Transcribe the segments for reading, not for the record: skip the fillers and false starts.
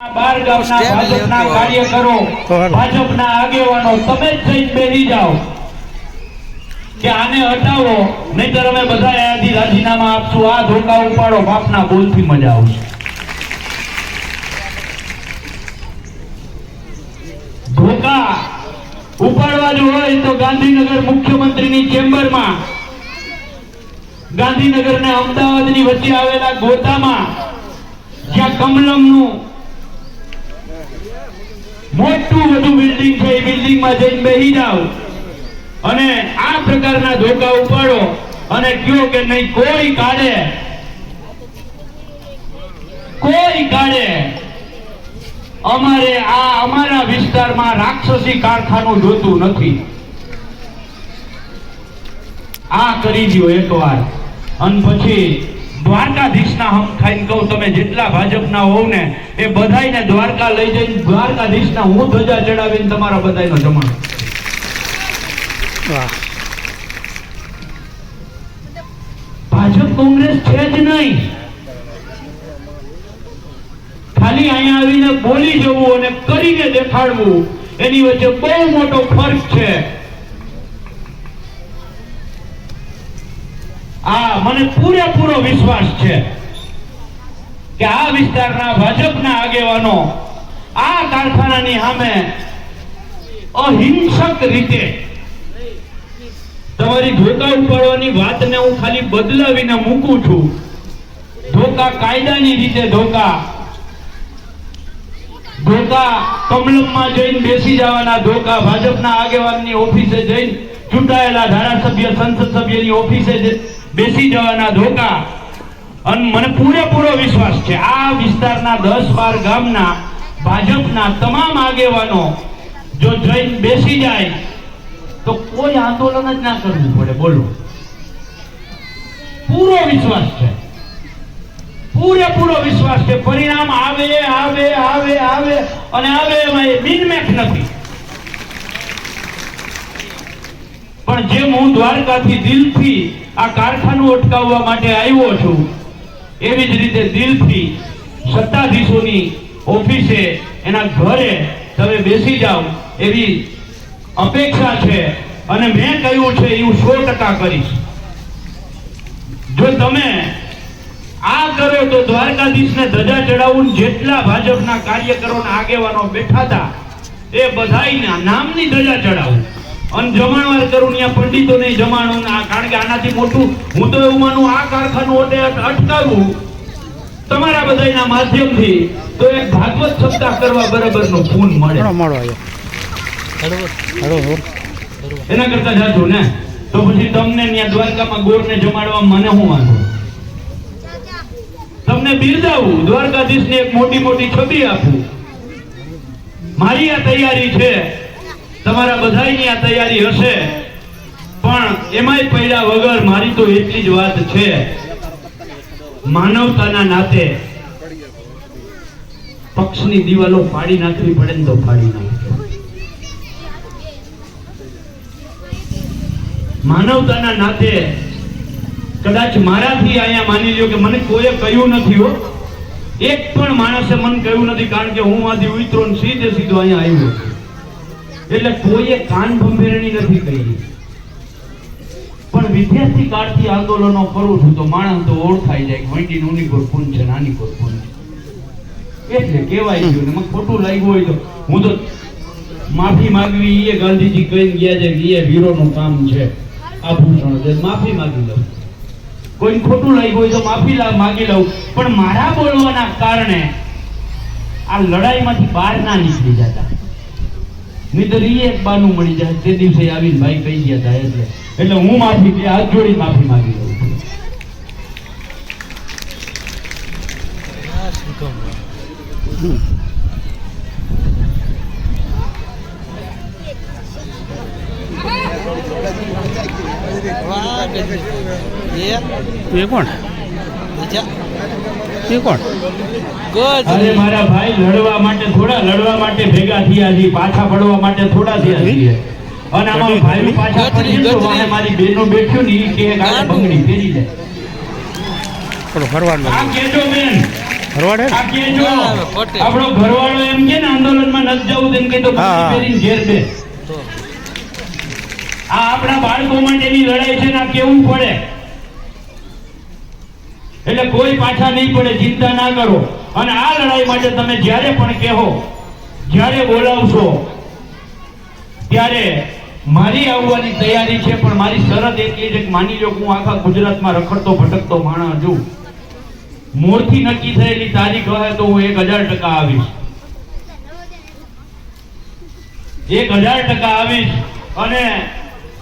બાર ગામના ભાજપના કાર્યકરો ભાજપના આગેવાનો તમે જ જઈને બેસી જાઓ કે આને હટાવો, નહીતર અમે બધા અહીંયાથી રાજીનામા આપશું. આ ધોકા ઉપાડો, બાપના બોલથી મજા આવશે. ધોકા ઉપાડવા જો હોય તો ગાંધીનગર મુખ્યમંત્રીની ચેમ્બરમાં, ગાંધીનગર ને અમદાવાદની વચ્ચે આવેલા ગોતામાં જ્યાં કમલમનું મોટું બધું બિલ્ડિંગ છે, એ બિલ્ડિંગમાં જઈને બેસી જાઓ અને આ પ્રકારના ધોકા ઉપાડો અને કયો કે નહીં કોઈ કાઢે, કોઈ કાઢે. અમારે આ અમારા વિસ્તારમાં રાક્ષસી કારખાનું જોતું નથી. આ કરી દો એકવાર અને પછી દ્વારકાધીશના હમ ખાઈને કહું, તમે જેટલા ભાજપના હોવ ને એ બધાયને દ્વારકા લઈ જઈને દ્વારકાધીશના હું ધજા ચડાવીને તમારા બધાયનો જમાડો. ભાજપ કોંગ્રેસ છે જ નહીં. ખાલી અહીંયા આવીને બોલી જવું અને કરીને દેખાડવું, એની વચ્ચે બહુ મોટો ફરક છે. આ મને પૂરેપૂરો વિશ્વાસ છે કે આ વિસ્તારના ભાજપના આગેવાનો આ કારખાનાની સામે અહિંસક રીતે તમારી ધોકા ઉપાડવાની વાતને હું ખાલી બદલાવીને મૂકું છું. ધોકા કાયદાની રીતે ધોકા કમલમમાં જઈને બેસી જવાના ધોકા, ભાજપના આગેવાનની ઓફિસે જઈને ચૂંટાયેલા ધારાસભ્ય સંસદ સભ્યની ઓફિસે બેસી જવાના ધોકા. અને મને પૂરેપૂરો વિશ્વાસ છે આ વિસ્તારના 10-12 ગામના ભાજપના તમામ આગેવાનો જો જઈને બેસી જાય તો કોઈ આંદોલન જ ના કરવું પડે. બોલો, પૂરો વિશ્વાસ છે, પૂરેપૂરો વિશ્વાસ છે. પરિણામ આવે આવે આવે આવે અને આવે એમાં બિનમેક નથી. પણ જેમ હું દ્વારકાથી દિલથી આ કારખાનું અટકાવવા માટે આવ્યો છું, એવી જ રીતે દિલથી સત્તાધીશોની ઓફિસે, એના ઘરે તમે બેસી જાઓ એવી અપેક્ષા છે. અને મેં કહ્યું છે એ હું 100% કરીશ. જો તમે આ કરો તો દ્વારકાધીશને ધજા ચડાવવું, જેટલા ભાજપના કાર્યકરોના આગેવાનો બેઠા હતા એ બધાયના નામની ધજા ચડાવું અને જમાણવાર કરું. ત્યાં પંડિતો નહીં જમાણું, કારણ કે આનાથી મોટું હું તો એવું માનું આ કારખાનું અટકાવવું તમારા બધાના માધ્યમથી તો એક ભાગવત સપ્તાહ કરવા બરાબરનો પૂન મળે. એના કરતા જાજો ને તો પછી તમને ત્યાં દ્વારકામાં ગોરને જમાડવા મને શું વાંધો? તમને બિરદાવું, દ્વારકાધીશને એક મોટી મોટી છબી આપું. મારી આ તૈયારી છે, તમારા બધાની આ તૈયારી હશે, પણ એમાંય પડ્યા વગર મારી તો એટલી જ વાત છે, માનવતાના નાતે પક્ષની દિવાલો ફાડી નાખવી પડે ને તો ફાડી નાખજો. માનવતાના નાતે કદાચ મારાથી અહીંયા માની લ્યો કે મને કોઈએ કહ્યું નથી હો, એક પણ માણસે મને કહ્યું નથી, કારણ કે હું માંથી ઉતરો ને સીધે સીધો અહીંયા આવ્યો છું. એટલે કોઈએ કાન ભંભેરણી નથી કહી. પણ વિદ્યાર્થી કાળથી આંદોલનો કરું છું તો માણસ તો ઓળખાઈ જાય કે વંડી નું કોર પૂન છે, નાની કોર પૂન છે, એટલે કહેવાય ગયું. ને મને ખોટું લાગ્યું હોય તો હું તો માફી માંગવી એ ગાંધીજી કહીને ગયા છે કે એ વીરોનું કામ છે. આભૂષણ છે, માફી માંગી લઉં. કોઈ ખોટું લાગ્યું હોય તો માફી માંગી લઉં. પણ મારા બોલવાના કારણે આ લડાઈમાંથી બહાર ના નીકળી જતા, નહીતર એક બાનું મળી જાય. તે દિવસે આવીને ભાઈ કહી ગયા હતા, એટલે હું માફી હાથ જોડી માફી માંગી લઉં. અરે મારા ભાઈ, લડવા માટે ભેગા થયા છીએ, પાછા પડવા માટે થોડા થયા છીએ. અને આમાં ભાઈ પાછા પડી તો મારી બેનો બેઠ્યો ને ઈ કે ગાળે બંગડી ફેરી જાય. ફરવાનું આ કેજો બેન આ કે જો આપણો ઘરવાળો એમ કે ને આંદોલનમાં નથી જવું તેમ કે તો બંગડી પહેરીને ઘેર બે. આ આપણા બાળકો માટેની લડાઈ છે ને આ કેવું પડે. એટલે કોઈ પાછા નહીં પડે, ચિંતા ના કરો. અને આ લડાઈ માટે તમે જ્યારે પણ કહો, જ્યારે બોલાવશો ત્યારે મારી આવવાની તૈયારી છે. પણ મારી શરત એટલી છે કે માની લો હું આખા ગુજરાતમાં રખડતો ભટકતો માણસ છું, મોરથી નક્કી થયેલી તારીખ હોય તો હું 1000% આવીશ. 1000% આવીશ. અને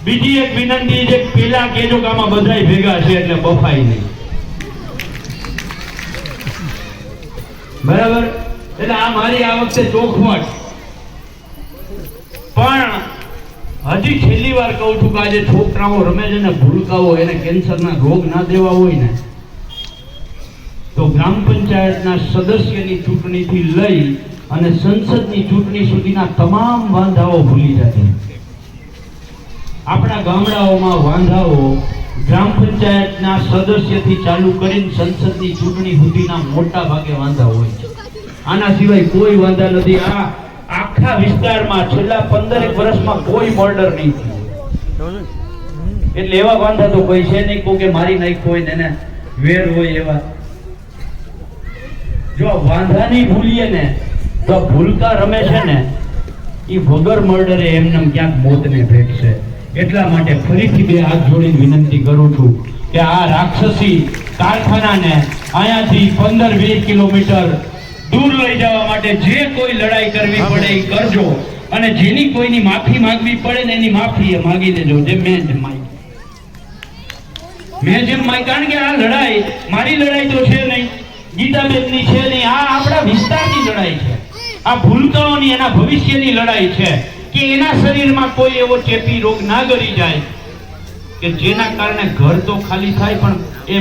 બીજી એક વિનંતી છે, પેલા કેજો કે આમાં બધાય ભેગા છે એટલે બફાઈ નહીં. બરાબર? એટલે આ મારી આ વખતે ચોખવટ. પણ હજી છેલ્લી વાર કહું છું કે આજે છોકરાઓ રમે છે ને ભૂલકાઓ એને કેન્સરના રોગ ના દેવા હોય ને તો ગ્રામ પંચાયતના સદસ્યની ચૂંટણીથી લઈ અને સંસદની ચૂંટણી સુધીના તમામ વાંધાઓ ભૂલી જશે. આપણા ગામડાઓમાં વાંધાઓ ગ્રામ પંચાયતના સદસ્યથી ચાલુ કરીને સંસદની ચૂંટણી સુધીના મોટા ભાગે વાંધા હોય છે. આના સિવાય કોઈ વાંધા નથી. આ આખા વિસ્તારમાં છેલ્લા 15 વર્ષમાં કોઈ મર્ડર નહીં થયું. એટલે એવા વાંધા તો કોઈ છે નહીં કે મારી નાખ્યો હોય ને એને વેર હોય એવા. જો વાંધા નહીં ભૂલીએ ને તો ભૂલકા રમે છે ને એ વગર મર્ડરે એમને ક્યાંક મોતને ભેટશે. એટલા માટે ફરીથી બે હાથ જોડીને વિનંતી કરું છું કે આ રાક્ષસી કારખાનાને અહીંયાથી 15-20 કિલોમીટર દૂર લઈ જવા માટે જે કોઈ લડાઈ કરવી પડે એ કરજો. અને જેની કોઈની માફી માંગવી પડે ને એની માફી એ માંગી લેજો, જેમ મેં જેમ માંગી. કારણ કે આ લડાઈ મારી લડાઈ તો છે નહીં, ગીતાબેનની છે નહીં, આ આપણા વિસ્તારની લડાઈ છે. આ ભૂલકાઓની એના ભવિષ્યની લડાઈ છે કે એના શરીરમાં કોઈ એવો ચેપી રોગ ના ગળી જાય કે જેના કારણે ઘર તો ખાલી થાય પણ એ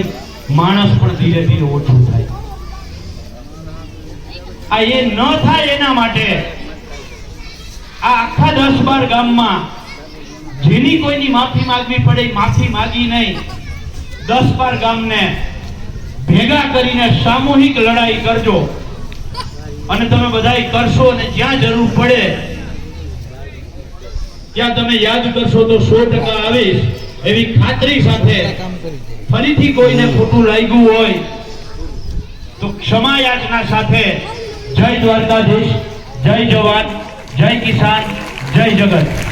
માણસ પણ ધીરે ધીરે ઓછું થાય. આ એ ન થાય એના માટે આ આખા 10-12 ગામમાં જેની કોઈની માફી માંગવી પડે માફી માંગી નહીં, 10-12 ગામને ભેગા કરીને સામૂહિક લડાઈ કરજો. અને તમે બધાય કરશો અને જ્યાં જરૂર પડે ત્યાં તમે યાદ કરશો તો 100% આવીશ એવી ખાતરી સાથે. ફરીથી કોઈને ખોટું લાગ્યું હોય તો ક્ષમા યાચના સાથે. જય દ્વારકાધીશ, જય જવાન, જય કિસાન, જય જગત.